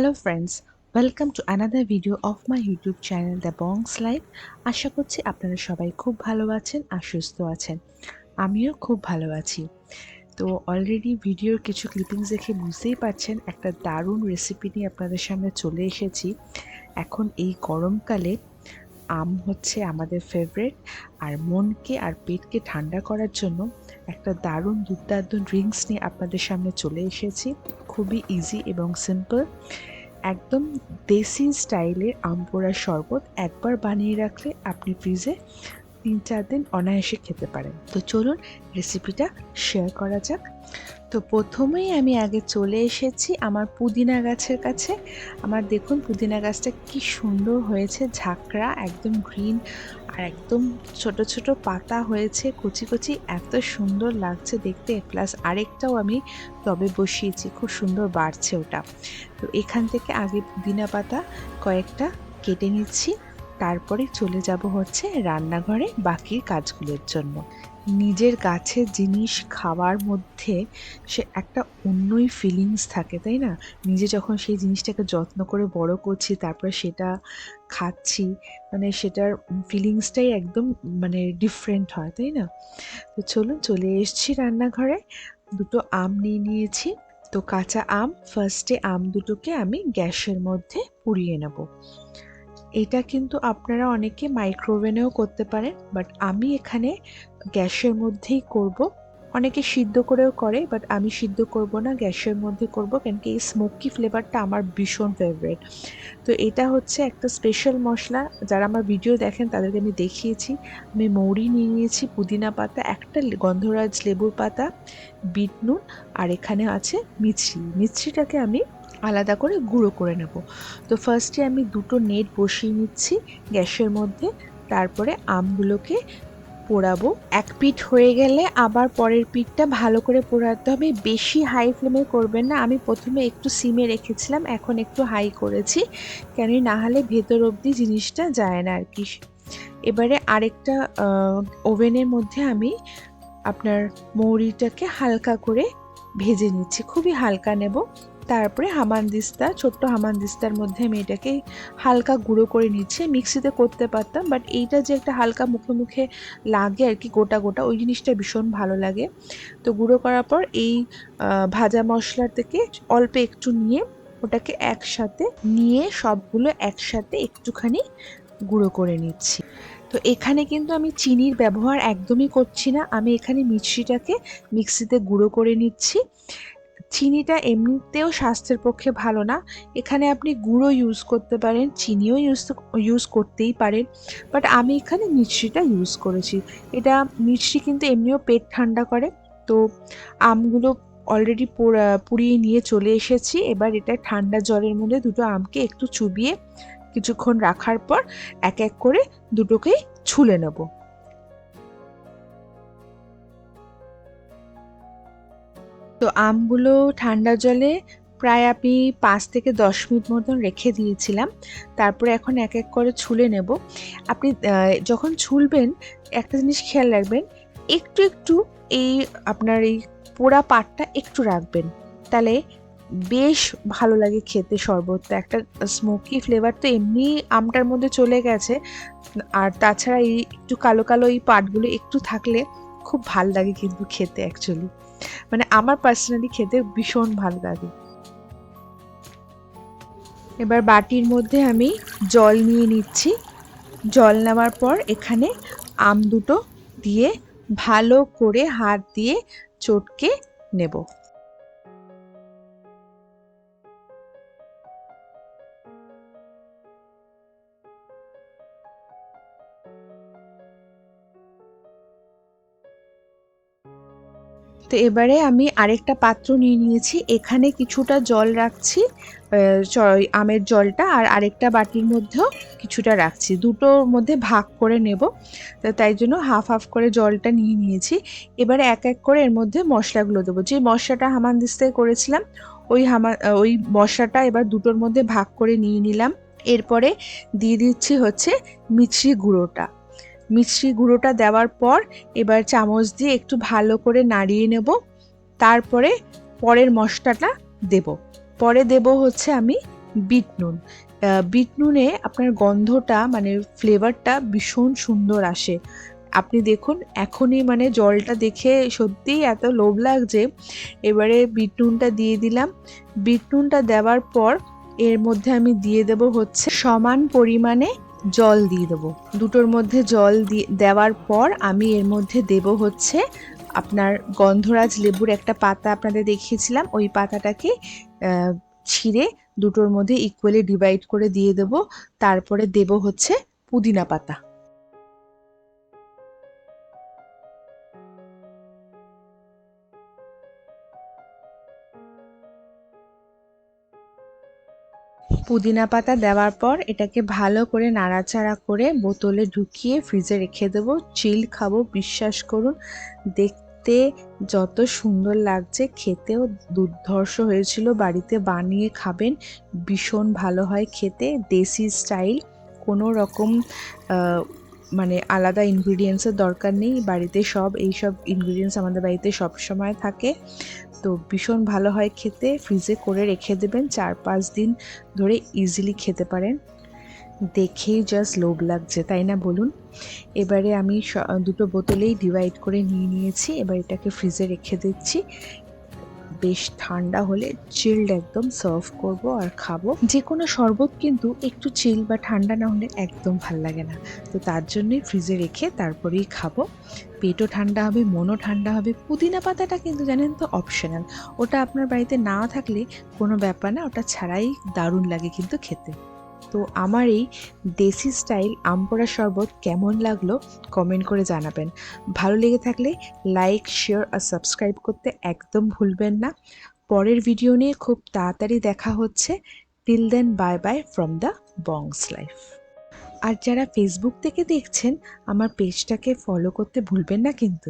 Hello friends, welcome to another video of my YouTube channel the bong's life. আশা করছি আপনারা সবাই খুব ভালো আছেন আর সুস্থ আছেন। আমিও খুব ভালো আছি। তো অলরেডি ভিডিওর কিছু ক্লিপিংস দেখে বুঝতেই পারছেন একটা দারুণ রেসিপি নিয়ে আপনাদের সামনে চলে এসেছি। এখন এই গরমকালে আম হচ্ছে আমাদের ফেভারিট, আর মনকে আর পেটকে ঠান্ডা করার জন্য একটা দারুণ দুর্দান্ত ড্রিঙ্কস নিয়ে আপনাদের সামনে চলে এসেছি। খুবই ইজি এবং সিম্পল, একদম দেশি স্টাইলের আম পোড়ার শরবত। একবার বানিয়ে রাখলে আপনি ফ্রিজে ৩-৪ দিন অনায়াসে খেতে পারেন। তো চলুন রেসিপিটা শেয়ার করা যাক। তো প্রথমেই আমি আগে চলে এসেছি আমার পুদিনা গাছের কাছে। আমার দেখুন পুদিনা গাছটা কি সুন্দর হয়েছে, ঝাঁকড়া, একদম গ্রিন, আর একদম ছোট ছোট পাতা হয়েছে কচি কচি, এত সুন্দর লাগছে দেখতে। প্লাস আরেকটাও আমি টবে বসিয়েছি, খুব সুন্দর বাড়ছে ওটা। তো এখান থেকে আগে পুদিনা পাতা কয়েকটা কেটে নিচ্ছি, তারপরে চলে যাব হচ্ছে রান্নাঘরে বাকি কাজগুলোর জন্য। নিজের গাছের জিনিস খাওয়ার মধ্যে সে একটা অন্যই ফিলিংস থাকে, তাই না? নিজে যখন সেই জিনিসটাকে যত্ন করে বড় করছি, তারপরে সেটা খাচ্ছি, মানে সেটার ফিলিংসটাই একদম মানে ডিফারেন্ট হয়, তাই না? তো চলুন চলে এসেছি রান্নাঘরে। দুটো আম নিয়ে নিয়েছি। তো কাঁচা আম, ফার্স্টে আম দুটোকে আমি গ্যাসের মধ্যে পুড়িয়ে নেব। এটা কিন্তু আপনারা অনেকে মাইক্রোওভেনেও করতে পারেন, বাট আমি এখানে গ্যাসের মধ্যেই করব। অনেকে সিদ্ধ করেও করে, বাট আমি সিদ্ধ করব না, গ্যাসের মধ্যে করব, কেন কি এই স্মোকি ফ্লেভারটা আমার ভীষণ ফেভারিট। তো এটা হচ্ছে একটা স্পেশাল মশলা, যারা আমার ভিডিও দেখেন তাদেরকে আমি দেখিয়েছি। আমি মৌরি নিয়ে নিয়েছি, পুদিনা পাতা, একটা গন্ধরাজ লেবুর পাতা, বিট নুন, আর এখানে আছে মিছরিটাকে আমি আলাদা করে গুঁড়ো করে নেব। তো ফার্স্টে আমি দুটো নেট বসিয়ে নিচ্ছি গ্যাসের মধ্যে, তারপরে আমগুলোকে পোড়াবো। এক পিঠ হয়ে গেলে আবার পরের পিঠটা ভালো করে পোড়াতে হবে। বেশি হাই ফ্লেমে করবেন না, আমি প্রথমে একটু সিমে রেখেছিলাম, এখন একটু হাই করেছি, কেন না হলে ভেতর অবধি জিনিসটা যায় না আর কি। এবারে আরেকটা ওভেনের মধ্যে আমি আপনার মৌরিটাকে হালকা করে ভেজে নিচ্ছি, খুবই হালকা নেব। তারপরে হামানদিস্তা, ছোট্ট হামানদিস্তার মধ্যে আমি এটাকে হালকা গুঁড়ো করে নিচ্ছি। মিক্সিতে করতে পারতাম, বাট এইটা যে একটা হালকা মুখে মুখে লাগে আর কি, গোটা গোটা, ওই জিনিসটা ভীষণ ভালো লাগে। তো গুঁড়ো করার পর এই ভাজা মশলা থেকে অল্প একটু নিয়ে ওটাকে একসাথে নিয়ে সবগুলো একসাথে একটুখানি গুঁড়ো করে নিচ্ছি। তো এখানে কিন্তু আমি চিনির ব্যবহার একদমই করছি না, আমি এখানে মিষ্টিটাকে মিক্সিতে গুঁড়ো করে নিচ্ছি। চিনিটা এমনিতেও স্বাস্থ্যের পক্ষে ভালো না, এখানে আপনি গুঁড়ো ইউজ করতে পারেন, চিনিও ইউজ করতেই পারেন, বাট আমি এখানে মিষ্টিটা ইউজ করেছি। এটা মিষ্টি কিন্তু এমনিও পেট ঠান্ডা করে। তো আমগুলো অলরেডি পুড়িয়ে নিয়ে চলে এসেছি। এবার এটা ঠান্ডা জলের মধ্যে দুটো আমকে একটু চুবিয়ে কিছুক্ষণ রাখার পর এক এক করে দুটোকেই ছুলে নেব। তো আমগুলো ঠান্ডা জলে প্রায় আমি 5 থেকে 10 মিনিট মতন রেখে দিয়েছিলাম, তারপরে এখন এক এক করে ছুলে নেব। আপনি যখন ছুলবেন একটা জিনিস খেয়াল রাখবেন, একটু একটু এই আপনার এই পোড়া পাটটা একটু রাখবেন, তাহলে বেশ ভালো লাগে খেতে শরবতটা। একটা স্মোকি ফ্লেভার তো এমনি আমটার মধ্যে চলে গেছে, আর তাছাড়া এই একটু কালো কালো এই পাটগুলো একটু থাকলে খুব ভাল লাগে কিন্তু খেতে, অ্যাকচুয়ালি মানে আমার পার্সোনালি খেতে ভীষণ ভালো লাগে। এবার বাটির মধ্যে আমি জল নিয়ে নিচ্ছি। জল নেওয়ার পর এখানে আম দুটো দিয়ে ভালো করে হাত দিয়ে চটকে নেব। তো এবারে আমি আরেকটা পাত্র নিয়ে নিয়েছি, এখানে কিছুটা জল রাখছি, আমের জলটা, আর আরেকটা বাটির মধ্যেও কিছুটা রাখছি, দুটোর মধ্যে ভাগ করে নেব। তো তাই জন্য হাফ হাফ করে জলটা নিয়ে নিয়েছি। এবারে এক এক করে এর মধ্যে মশলাগুলো দেবো। যে মশলাটা হামানদিস্তায় করেছিলাম ওই মশলাটা এবার দুটোর মধ্যে ভাগ করে নিয়ে নিলাম। এরপরে দিয়ে দিচ্ছি হচ্ছে মিছরি গুঁড়োটা। মিষ্টি গুঁড়োটা দেওয়ার পর এবার চামচ দিয়ে একটু ভালো করে নাড়িয়ে নেব। তারপরে পরের মশলাটা দেব। পরে দেব হচ্ছে আমি বিট নুন। বিট নুনে আপনার গন্ধটা মানে ফ্লেভারটা ভীষণ সুন্দর আসে। আপনি দেখুন এখনই মানে জলটা দেখে সত্যিই এত লোভ লাগছে। এবারে বিট নুনটা দিয়ে দিলাম। বিট নুনটা দেওয়ার পর এর মধ্যে আমি দিয়ে দেব হচ্ছে সমান পরিমাণে জল দিয়ে দেবো। দুটোর মধ্যে জল দেওয়ার পর আমি এর মধ্যে দেব হচ্ছে আপনার গন্ধরাজ লেবুর একটা পাতা আপনাদের দেখিয়েছিলাম, ওই পাতাটাকে ছিঁড়ে দুটোর মধ্যে ইকুয়ালি ডিভাইড করে দিয়ে দেব। তারপরে দেব হচ্ছে পুদিনা পাতা। পুদিনা পাতা দেওয়ার পর এটাকে ভালো করে নাড়াচাড়া করে বোতলে ঢুকিয়ে ফ্রিজে রেখে দেবো। চিল খাবো, বিশ্বাস করুন। দেখতে যত সুন্দর লাগছে, খেতেও দুর্ধর্ষ হয়েছিল। বাড়িতে বানিয়ে খাবেন, ভীষণ ভালো হয় খেতে। দেশি স্টাইল, কোনো রকম মানে আলাদা ইনগ্রিডিয়েন্টসের দরকার নেই। বাড়িতে এইসব ইনগ্রিডিয়েন্টস আমাদের বাড়িতে সবসময় থাকে। তো ভীষণ ভালো হয় খেতে। ফ্রিজে করে রেখে দেবেন, 4-5 দিন ধরে ইজিলি খেতে পারেন। দেখেই জাস্ট লোভ লাগছে, তাই না বলুন? এবারে আমি দুটো বোতলেই ডিভাইড করে নিয়ে নিয়েছি। এবার এটাকে ফ্রিজে রেখে দিচ্ছি। বেশ ঠান্ডা হলে চিল্ড একদম সার্ভ করব আর খাবো। যে কোনো শরবত কিন্তু একটু চিল বা ঠান্ডা না হলে একদম ভাল লাগে না। তো তার জন্যই ফ্রিজে রেখে তারপরেই খাবো। পেটও ঠান্ডা হবে, মনও ঠান্ডা হবে। পুদিনা পাতাটা কিন্তু জানেন তো অপশনাল, ওটা আপনার বাড়িতে নাও থাকলে কোনো ব্যাপার না, ওটা ছাড়াই দারুণ লাগে কিন্তু খেতে। তো আমার এই দেশি স্টাইল আম পোড়া শরবত কেমন লাগলো কমেন্ট করে জানাবেন। ভালো লেগে থাকলে লাইক, শেয়ার আর সাবস্ক্রাইব করতে একদম ভুলবেন না। পরের ভিডিও নিয়ে খুব তাড়াতাড়ি দেখা হচ্ছে। Till then bye bye from the bong's life. আর যারা ফেসবুক থেকে দেখছেন, আমার পেজটাকে ফলো করতে ভুলবেন না কিন্তু।